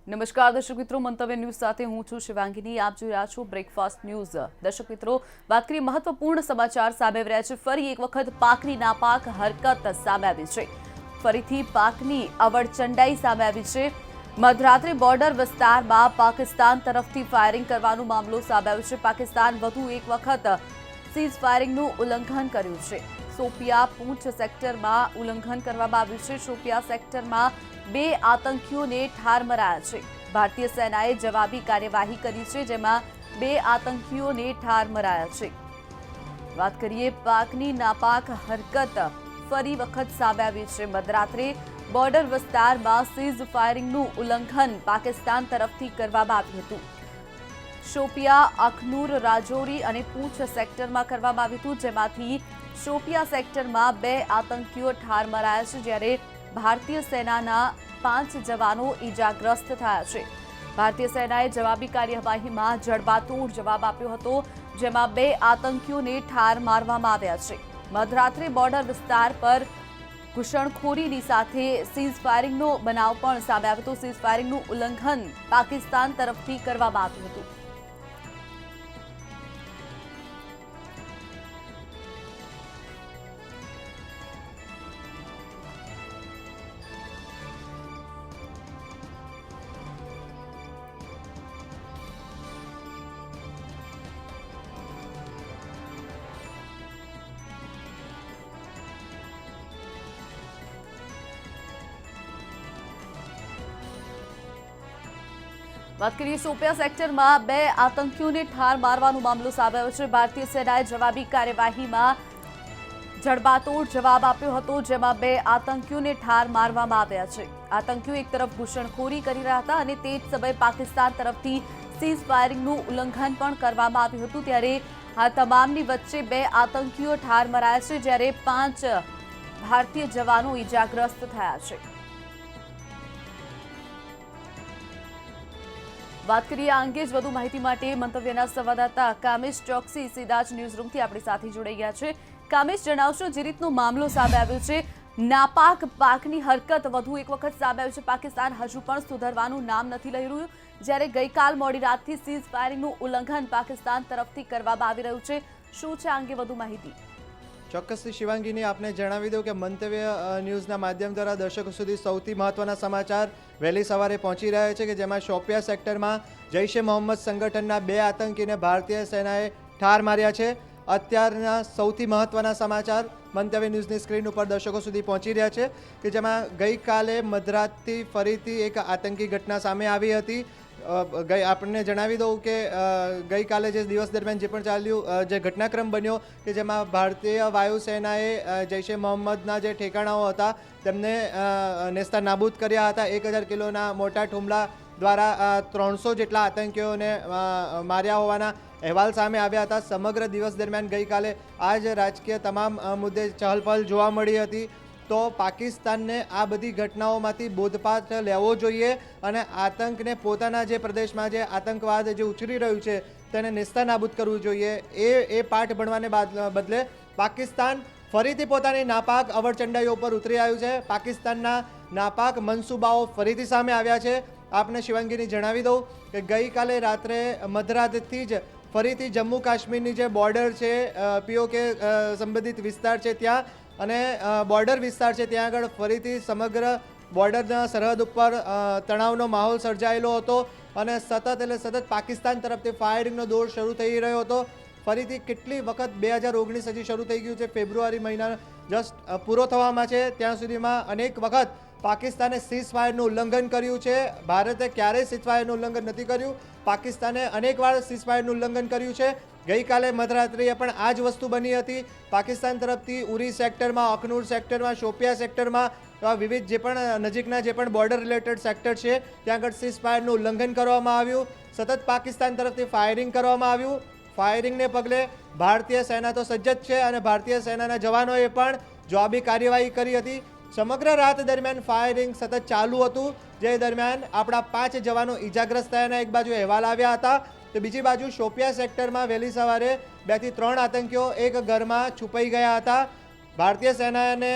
નમસ્કાર દર્શક મિત્રો, મંતવ્ય ન્યૂઝ સાથે હું છું શિવાંગીની। આપ જોઈ રહ્યા છો બ્રેકફાસ્ટ ન્યૂઝ। દર્શક મિત્રો, વાત કરીએ મહત્વપૂર્ણ સમાચાર સામે આવી રહ્યા છે। ફરી એક વખત પાકની નાપાક હરકત સામે આવી છે। ફરીથી પાકની અવળચંડાઈ સામે આવી છે। મધરાત્રે બોર્ડર વિસ્તારમાં પાકિસ્તાન તરફથી ફાયરિંગ કરવાનો મામલો સામે આવ્યો છે। પાકિસ્તાન વધુ એક વખત સીઝ ફાયરિંગનું ઉલ્લંઘન કર્યું છે। શોપિયા પૂંછ સેક્ટરમાં ઉલ્લંઘન કરવામાં આવ્યું છે। શોપિયા સેક્ટરમાં 2 આતંકીઓને ઠાર મરાયા છે। ભારતીય સેનાએ જવાબી કાર્યવાહી કરી છે, જેમાં 2 આતંકીઓને ઠાર મરાયા છે। વાત કરીએ પાકની નાપાક હરકત ફરી વખત સામે આવી છે। મધરાત્રે બોર્ડર વિસ્તારમાં સીઝ ફાયરિંગનું ઉલ્લંઘન પાકિસ્તાન તરફથી કરવામાં આવ્યું હતું। શોપિયા, અખનૂર, રાજૌરી અને પૂંછ સેક્ટરમાં કરવામાં આવ્યું હતું, જેમાંથી શોપિયા સેક્ટરમાં 2 આતંકીઓ ઠાર મરાયા છે, જ્યારે ભારતીય સેનાના 5 જવાનો ઈજાગ્રસ્ત થયા છે। ભારતીય સેનાએ જવાબી કાર્યવાહીમાં જડબાતોડ જવાબ આપ્યો હતો, જેમાં 2 આતંકીઓને ઠાર મારવામાં આવ્યા છે। મધરાત્રે બોર્ડર વિસ્તાર પર ઘૂસણખોરીની સાથે સીઝ ફાયરિંગનો બનાવ પણ સામે આવ્યો હતો। સીઝ ફાયરિંગનું ઉલ્લંઘન પાકિસ્તાન તરફથી કરવામાં આવ્યું હતું। વાત કરીએ શોપિયા સેક્ટરમાં 2 આતંકીઓને ઠાર મારવાનો મામલો સામે આવ્યો છે। ભારતીય સેનાએ જવાબી કાર્યવાહીમાં જડબાતોડ જવાબ આપ્યો હતો, જેમાં 2 આતંકીઓને ઠાર મારવામાં આવ્યા છે। આતંકીઓ એક તરફ ઘૂસણખોરી કરી રહ્યા હતા અને તે જ સમયે પાકિસ્તાન તરફથી સીઝ ફાયરિંગનું ઉલ્લંઘન પણ કરવામાં આવ્યું હતું, ત્યારે આ તમામની વચ્ચે 2 આતંકીઓ ઠાર મરાયા છે, જ્યારે 5 ભારતીય જવાનો ઈજાગ્રસ્ત થયા છે। વાત કરીએ આ અંગે જ વધુ માહિતી માટે મંતવ્યના સંવાદદાતા કામેશ ચોકસી સીધા જ ન્યૂઝરૂમથી આપણી સાથે જોડાઈ ગયા છે। કામેશ, જણાવશો જે રીતનો મામલો સામે આવ્યો છે, નાપાક પાકની હરકત વધુ એક વખત સામે આવ્યું છે। પાકિસ્તાન હજુ પણ સુધરવાનું નામ નથી લઈ રહ્યું, જ્યારે ગઈકાલ મોડી રાતથી સીઝ ફાયરિંગનું ઉલ્લંઘન પાકિસ્તાન તરફથી કરવામાં આવી રહ્યું છે। શું છે આ અંગે વધુ માહિતી? ચોક્કસથી શિવાંગીની આપને જણાવી દઉં કે મંતવ્ય ન્યૂઝના માધ્યમ દ્વારા દર્શકો સુધી સૌથી મહત્ત્વના સમાચાર વહેલી સવારે પહોંચી રહ્યા છે, કે જેમાં શોપિયા સેક્ટરમાં જૈશ એ મોહમ્મદ સંગઠનના 2 આતંકીને ભારતીય સેનાએ ઠાર માર્યા છે। અત્યારના સૌથી મહત્ત્વના સમાચાર મંતવ્ય ન્યૂઝની સ્ક્રીન ઉપર દર્શકો સુધી પહોંચી રહ્યા છે, કે જેમાં ગઈકાલે મધરાતથી ફરીથી એક આતંકી ઘટના સામે આવી હતી। આપણને જણાવી દઉં કે ગઈકાલે જે દિવસ દરમિયાન જે પણ ચાલ્યું, જે ઘટનાક્રમ બન્યો, કે જેમાં ભારતીય વાયુસેનાએ જૈશ એ મોહમ્મદના જે ઠેકાણાઓ હતા તેમને નેસ્તા નાબૂદ કર્યા હતા। 1000 કિલોના મોટા હુમલા દ્વારા 300 જેટલા આતંકીઓને માર્યા હોવાના અહેવાલ સામે આવ્યા હતા। સમગ્ર દિવસ દરમિયાન ગઈકાલે આ જ રાજકીય તમામ મુદ્દે ચહલપહલ જોવા મળી હતી। તો પાકિસ્તાનને આ બધી ઘટનાઓમાંથી બોધપાઠ લેવો જોઈએ અને આતંકને પોતાના જે પ્રદેશમાં જે આતંકવાદ જે ઉછરી રહ્યું છે તેને નેસ્તાનાબૂદ કરવું જોઈએ। એ પાઠ ભણવાને બદલે પાકિસ્તાન ફરીથી પોતાની નાપાક અવળચંડાઈઓ પર ઉતરી આવ્યું છે। પાકિસ્તાનના નાપાક મનસૂબાઓ ફરીથી સામે આવ્યા છે। આપને શિવાંગીની જણાવી દઉં કે ગઈકાલે રાત્રે મધરાતથી જ ફરીથી જમ્મુ કાશ્મીરની જે બોર્ડર છે, પીઓકે સંબંધિત વિસ્તાર છે ત્યાં અને બોર્ડર વિસ્તાર છે ત્યાં આગળ ફરીથી સમગ્ર બોર્ડરના સરહદ ઉપર તણાવનો માહોલ સર્જાયેલો હતો અને સતત પાકિસ્તાન તરફથી ફાયરિંગનો દોર શરૂ થઈ રહ્યો હતો। ફરીથી કેટલી વખત 2019 હજી શરૂ થઈ ગયું છે, ફેબ્રુઆરી મહિના જસ્ટ પૂરો થવામાં છે, ત્યાં સુધીમાં અનેક વખત પાકિસ્તાને સીઝ ફાયરનું ઉલ્લંઘન કર્યું છે। ભારતે ક્યારેય સીઝ ફાયરનું ઉલ્લંઘન નથી કર્યું, પાકિસ્તાને અનેકવાર સીઝ ફાયરનું ઉલ્લંઘન કર્યું છે। ગઈકાલે મધરાત્રિએ પણ આ જ વસ્તુ બની હતી। પાકિસ્તાન તરફથી ઉરી સેક્ટરમાં, અખનૂર સેક્ટરમાં, શોપિયા સેક્ટરમાં વિવિધ જે પણ નજીકના જે પણ બોર્ડર રિલેટેડ સેક્ટર છે ત્યાં આગળ સીઝ ફાયરનું ઉલ્લંઘન કરવામાં આવ્યું। સતત પાકિસ્તાન તરફથી ફાયરિંગ કરવામાં આવ્યું। ફાયરિંગને પગલે ભારતીય સેના તો સજ્જ જ છે અને ભારતીય સેનાના જવાનોએ પણ જવાબી કાર્યવાહી કરી હતી। સમગ્ર રાત દરમિયાન ફાયરિંગ સતત ચાલુ હતું, જે દરમિયાન આપણા 5 જવાનો ઈજાગ્રસ્ત થયાના એક બાજુ અહેવાલ આવ્યા હતા, તો બીજી બાજુ શોપિયા સેક્ટરમાં વહેલી સવારે 2 થી 3 આતંકીઓ એક ઘરમાં છુપાઈ ગયા હતા। ભારતીય સેનાને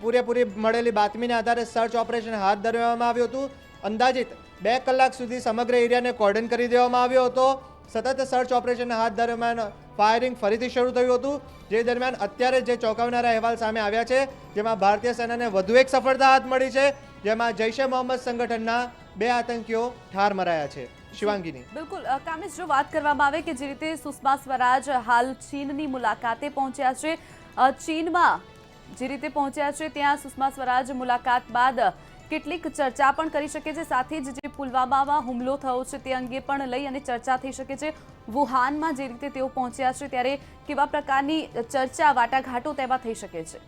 પૂરેપૂરી મળેલી બાતમીના આધારે સર્ચ ઓપરેશન હાથ ધરવામાં આવ્યું હતું। અંદાજિત 2 કલાક સુધી સમગ્ર એરિયાને કોર્ડન કરી દેવામાં આવ્યો હતો. સતત સર્ચ ઓપરેશન હાથ દરમિયાન ફાયરિંગ ફરીથી શરૂ થયું હતું, જે દરમિયાન અત્યારે જે ચોંકાવનારા અહેવાલ સામે આવ્યા છે, જેમાં ભારતીય સેનાને વધુ એક સફળતા હાથ મળી છે, જેમાં જૈશ એ મોહમ્મદ સંગઠનના 2 આતંકીઓ ઠાર મરાયા છે. શિવાંગીની. બિલકુલ કામેશ, જો વાત કરવામાં આવે કે જે રીતે સુષ્મા સ્વરાજ હાલ ચીનની મુલાકાતે પહોંચ્યા છે, ચીનમાં જે રીતે પહોંચ્યા છે ત્યાં સુષ્મા સ્વરાજ મુલાકાત બાદ કેટલીક ચર્ચા પણ કરી શકે છે, સાથે જ જે પુલવામામાં હુમલો થયો છે તે અંગે પણ લઈ અને ચર્ચા થઈ શકે છે. વુહાનમાં જે રીતે તેઓ પહોંચ્યા છે ત્યારે કેવા પ્રકારની ચર્ચા વાટાઘાટો તેમાં થઈ શકે છે?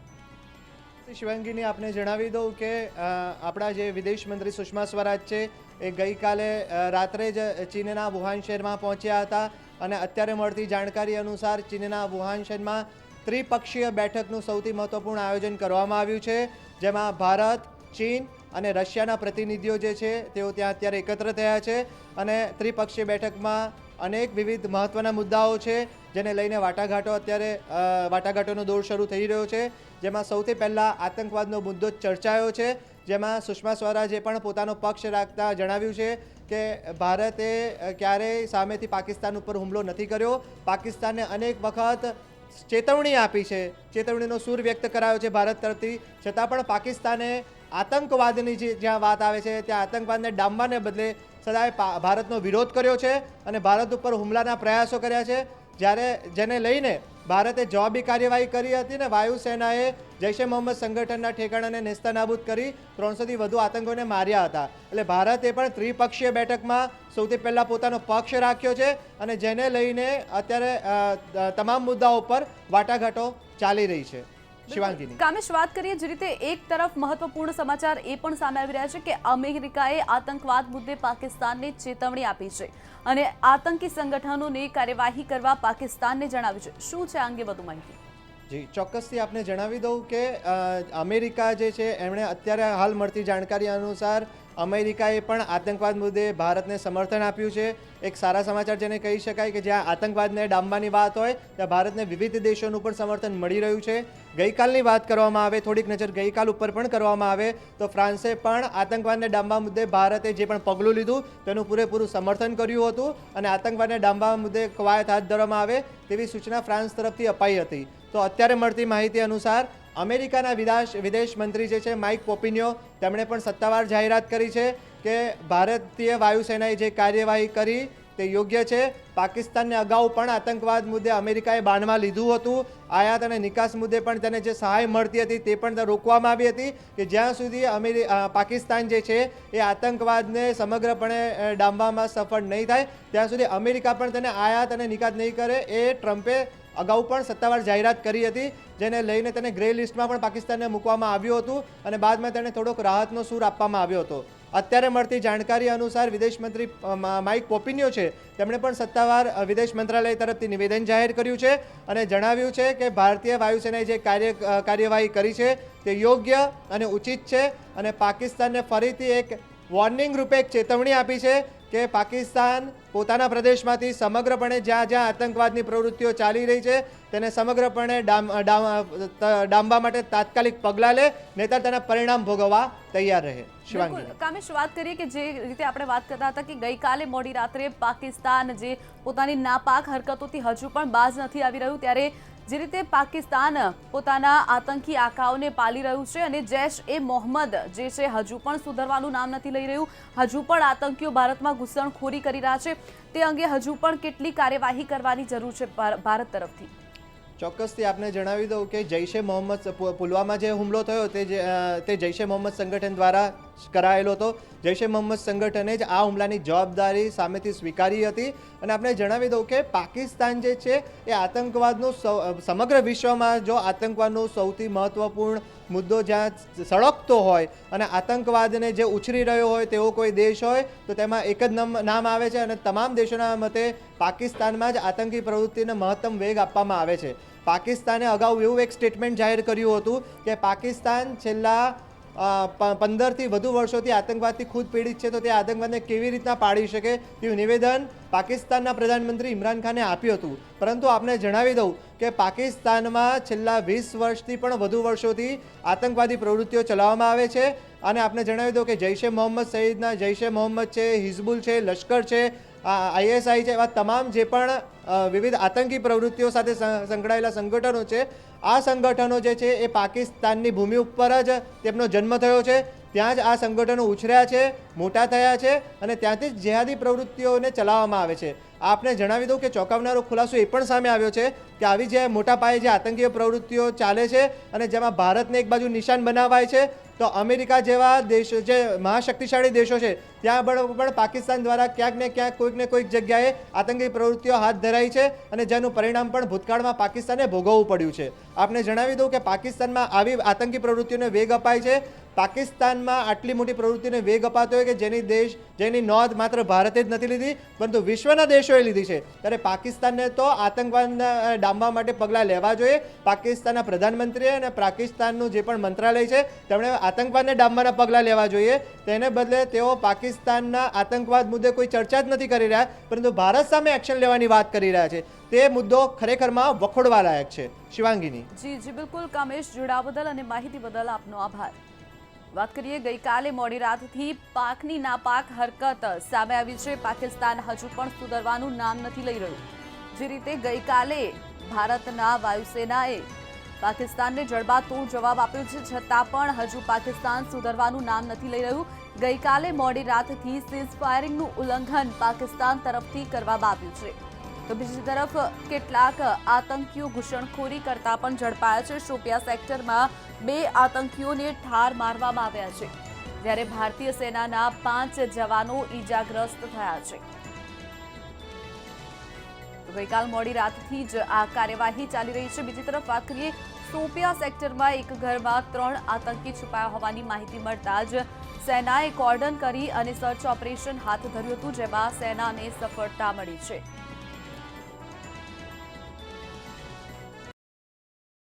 શિવાંગીની, આપને જણાવી દઉં કે આપણા જે વિદેશ મંત્રી સુષ્મા સ્વરાજ છે એ ગઈકાલે રાત્રે જ ચીનના વુહાન શહેરમાં પહોંચ્યા હતા અને અત્યારે મળતી જાણકારી અનુસાર ચીનના વુહાન શહેરમાં ત્રિપક્ષીય બેઠકનું સૌથી મહત્વપૂર્ણ આયોજન કરવામાં આવ્યું છે, જેમાં ભારત, ચીન અને રશિયાના પ્રતિનિધિઓ જે છે તેઓ ત્યાં અત્યારે એકત્ર થયા છે અને ત્રિપક્ષીય બેઠકમાં અનેક વિવિધ મહત્વના મુદ્દાઓ છે જેને લઈને વાટાઘાટોનો દોર શરૂ થઈ રહ્યો છે, જેમાં સૌથી પહેલાં આતંકવાદનો મુદ્દો ચર્ચાયો છે, જેમાં સુષ્મા સ્વરાજે પણ પોતાનો પક્ષ રાખતા જણાવ્યું છે કે ભારતે ક્યારેય સામેથી પાકિસ્તાન ઉપર હુમલો નથી કર્યો. પાકિસ્તાનને અનેક વખત ચેતવણી આપી છે, ચેતવણીનો સૂર વ્યક્ત કરાયો છે ભારત તરફથી, છતાં પણ પાકિસ્તાને આતંકવાદની જ્યાં વાત આવે છે ત્યાં આતંકવાદને ડામવાને બદલે સદાય ભારતનો વિરોધ કર્યો છે અને ભારત ઉપર હુમલાના પ્રયાસો કર્યા છે, જેને લઈને ભારતે જવાબી કાર્યવાહી કરી હતી ને વાયુસેનાએ જૈશ એ મોહમ્મદ સંગઠનના ઠેકાણાને નેસ્તનાબૂદ કરી 300થી વધુ આતંકીઓને માર્યા હતા. એટલે ભારતે પણ ત્રિપક્ષીય બેઠકમાં સૌથી પહેલાં પોતાનો પક્ષ રાખ્યો છે અને જેને લઈને અત્યારે તમામ મુદ્દાઓ પર વાટાઘાટો ચાલી રહી છે. શિવાંગીની. કામેશ, વાત કરીએ જે રીતે એક તરફ મહત્વપૂર્ણ સમાચાર એ પણ સામે આવી રહ્યા છે કે અમેરિકાએ આતંકવાદ મુદ્દે પાકિસ્તાનને ચેતવણી આપી છે અને આતંકી સંગઠનોને કાર્યવાહી કરવા પાકિસ્તાનને જણાવ્યું છે. શું છે આ અંગે વધુ માહિતી? જી, ચોક્કસથી આપને જણાવી દઉં કે અમેરિકા જે છે એમણે અત્યારે હાલ મળતી જાણકારી અનુસાર અમેરિકાએ પણ આતંકવાદ મુદ્દે ભારતને સમર્થન આપ્યું છે. એક સારા સમાચાર જેને કહી શકાય કે જ્યાં આતંકવાદને ડામવાની વાત હોય ત્યાં ભારતને વિવિધ દેશોનું પણ સમર્થન મળી રહ્યું છે. ગઈકાલની વાત કરવામાં આવે, થોડીક નજર ગઈકાલ ઉપર પણ કરવામાં આવે તો ફ્રાન્સે પણ આતંકવાદને ડામવા મુદ્દે ભારતે જે પણ પગલું લીધું તેનું પૂરેપૂરું સમર્થન કર્યું હતું અને આતંકવાદને ડામવા મુદ્દે કવાયત હાથ ધરવામાં આવે તેવી સૂચના ફ્રાન્સ તરફથી અપાઈ હતી. તો અત્યારે મળતી માહિતી અનુસાર અમેરિકાના વિદેશ મંત્રી જે છે માઇક પોમ્પિયો, તેમણે પણ સત્તાવાર જાહેરાત કરી છે કે ભારતીય વાયુસેનાએ જે કાર્યવાહી કરી તે યોગ્ય છે. પાકિસ્તાનને અગાઉ પણ આતંકવાદ મુદ્દે અમેરિકાએ બાનમાં લીધું હતું. આયાત અને નિકાસ મુદ્દે પણ તેને જે સહાય મળતી હતી તે પણ રોકવામાં આવી હતી કે જ્યાં સુધી પાકિસ્તાન જે છે એ આતંકવાદને સમગ્રપણે ડામવામાં સફળ નહીં થાય ત્યાં સુધી અમેરિકા પણ તેને આયાત અને નિકાસ નહીં કરે, એ ટ્રમ્પે અગાઉ પણ સત્તાવાર જાહેરાત કરી હતી, જેને લઈને તેને ગ્રે લિસ્ટમાં પણ પાકિસ્તાનને મૂકવામાં આવ્યું હતું અને બાદમાં તેને થોડોક રાહતનો સૂર આપવામાં આવ્યો હતો. અત્યારે મળતી જાણકારી અનુસાર વિદેશ મંત્રી માઇક પોમ્પિયો છે તેમણે પણ સત્તાવાર વિદેશ મંત્રાલય તરફથી નિવેદન જાહેર કર્યું છે અને જણાવ્યું છે કે ભારતીય વાયુસેનાએ જે કાર્યવાહી કરી છે તે યોગ્ય અને ઉચિત છે અને પાકિસ્તાનને ફરીથી એક વોર્નિંગ રૂપે એક ચેતવણી આપી છે કે પાકિસ્તાન પોતાના પ્રદેશમાંથી સમગ્રપણે જ્યાં જ્યાં આતંકવાદની પ્રવૃત્તિઓ ચાલી રહી છે તેને સમગ્રપણે ડામવા માટે તાત્કાલિક પગલાં લે, નહીંતર તેના પરિણામ ભોગવવા તૈયાર રહે. શિવાંગી. કામેશ, વાત કરીએ કે જે રીતે આપણે વાત કરતા હતા કે ગઈકાલે મોડી રાત્રે પાકિસ્તાન જે પોતાની નાપાક હરકતોથી હજુ પણ બાજ નથી આવી રહ્યું, ત્યારે જે રીતે પાકિસ્તાન પોતાના આતંકી આકાઓને પાલી રહ્યું છે અને જૈશ એ મોહમ્મદ જે છે હજુ પણ સુધરવાનું નામ નથી લઈ રહ્યું, હજુ પણ આતંકીઓ ભારતમાં ઘૂસણખોરી કરી રહ્યા છે, તે અંગે હજુ પણ કેટલી કાર્યવાહી કરવાની જરૂર છે ભારત તરફથી? ચોક્કસથી આપને જણાવી દઉં કે જૈશ એ મોહમ્મદ પુલવામા જે હુમલો થયો તે જૈશ એ મોહમ્મદ સંગઠન દ્વારા કરાયેલો હતો. જૈશ એ મોહમ્મદ સંગઠને જ આ હુમલાની જવાબદારી સામેથી સ્વીકારી હતી અને આપણે જણાવી દઉં કે પાકિસ્તાન જે છે એ આતંકવાદનું સમગ્ર વિશ્વમાં જો આતંકવાદનો સૌથી મહત્વપૂર્ણ મુદ્દો જ્યાં સળગતો હોય અને આતંકવાદને જે ઉછરી રહ્યો હોય તેવો કોઈ દેશ હોય તો તેમાં એક જ નામ આવે છે અને તમામ દેશોના મતે પાકિસ્તાનમાં જ આતંકી પ્રવૃત્તિને મહત્તમ વેગ આપવામાં આવે છે. પાકિસ્તાને અગાઉ એવું એક સ્ટેટમેન્ટ જાહેર કર્યું હતું કે પાકિસ્તાન છેલ્લા 15થી વધુ વર્ષોથી આતંકવાદથી ખુદ પીડિત છે, તો તે આતંકવાદને કેવી રીતના પાડી શકે તેવું નિવેદન પાકિસ્તાનના પ્રધાનમંત્રી ઇમરાન ખાને આપ્યું હતું. પરંતુ આપણે જણાવી દઉં કે પાકિસ્તાનમાં છેલ્લા 20 વર્ષથી પણ વધુ વર્ષોથી આતંકવાદી પ્રવૃત્તિઓ ચલાવવામાં આવે છે અને આપને જણાવી દઉં કે જૈશ એ મોહમ્મદ સહિતના જૈશ એ મોહમ્મદ છે, હિઝબુલ છે, લશ્કર છે, ISI છે, એવા તમામ જે પણ વિવિધ આતંકી પ્રવૃત્તિઓ સાથે સંકળાયેલા સંગઠનો છે, આ સંગઠનો જે છે એ પાકિસ્તાનની ભૂમિ ઉપર જ તેમનો જન્મ થયો છે, ત્યાં જ આ સંગઠનો ઉછર્યા છે, મોટા થયા છે અને ત્યાંથી જ જેહાદી પ્રવૃત્તિઓને ચલાવવામાં આવે છે. આપને જણાવી દઉં કે ચોંકાવનારો ખુલાસો એ પણ સામે આવ્યો છે કે આવી જે મોટા પાયે જે આતંકીય પ્રવૃત્તિઓ ચાલે છે અને જેમાં ભારતને એક બાજુ નિશાન બનાવાય છે, તો અમેરિકા જેવા દેશો જે મહાશક્તિશાળી દેશો છે ત્યાં પણ પાકિસ્તાન દ્વારા ક્યાંક ને ક્યાંક કોઈક ને કોઈક જગ્યાએ આતંકી પ્રવૃત્તિઓ હાથ ધરાઈ છે અને જેનું પરિણામ પણ ભૂતકાળમાં પાકિસ્તાને ભોગવવું પડ્યું છે. આપને જણાવી દઉં કે પાકિસ્તાનમાં આવી આતંકી પ્રવૃત્તિઓને વેગ અપાય છે. પાકિસ્તાનમાં આટલી મોટી પ્રવૃત્તિને વેગ અપાતો હોય કે જેની નોંધ માત્ર ભારતે જ નથી લીધી પરંતુ વિશ્વના દેશોએ લીધી છે, ત્યારે પાકિસ્તાનને તો આતંકવાદને ડામવા માટે પગલાં લેવા જોઈએ. પાકિસ્તાનના પ્રધાનમંત્રીએ અને પાકિસ્તાનનું જે પણ મંત્રાલય છે તેમણે આતંકવાદને ડામવાના પગલાં લેવા જોઈએ. તેને બદલે તેઓ પાકિસ્તાનના આતંકવાદ મુદ્દે કોઈ ચર્ચા જ નથી કરી રહ્યા પરંતુ ભારત સામે એક્શન લેવાની વાત કરી રહ્યા છે. તે મુદ્દો ખરેખરમાં વખોડવા લાયક છે. શિવાંગીની. જી બિલકુલ કામેશ, જોડાવા બદલ અને માહિતી બદલ આપનો આભાર. વાત કરીએ, ગઈકાલે મોડી રાતથી પાકની નાપાક હરકત સામે આવી છે. પાકિસ્તાન હજુ પણ સુધરવાનું નામ નથી લઈ રહ્યું. જે રીતે ગઈકાલે ભારતના વાયુસેનાએ પાકિસ્તાનને જડબાતોડ જવાબ આપ્યો છે, છતાં પણ હજુ પાકિસ્તાન સુધરવાનું નામ નથી લઈ રહ્યું. ગઈકાલે મોડી રાતથી સીઝ ફાયરિંગનું ઉલ્લંઘન પાકિસ્તાન તરફથી કરવામાં આવ્યું છે, તો બીજી તરફ કેટલાક આતંકીઓ ઘૂસણખોરી કરતા પણ ઝડપાયા છે. શોપિયા સેક્ટરમાં 2 આતંકીઓને ઠાર મારવામાં આવ્યા છે, જ્યારે ભારતીય સેનાના 5 જવાનો ઈજાગ્રસ્ત થયા છે. ગઈકાલ મોડી રાતથી જ આ કાર્યવાહી ચાલી રહી છે. બીજી તરફ વાત કરીએ, શોપિયા સેક્ટરમાં એક ઘરમાં 3 આતંકી છુપાયા હોવાની માહિતી મળતા જ સેનાએ કોર્ડન કરી અને સર્ચ ઓપરેશન હાથ ધર્યું હતું, જેમાં સેનાને સફળતા મળી છે.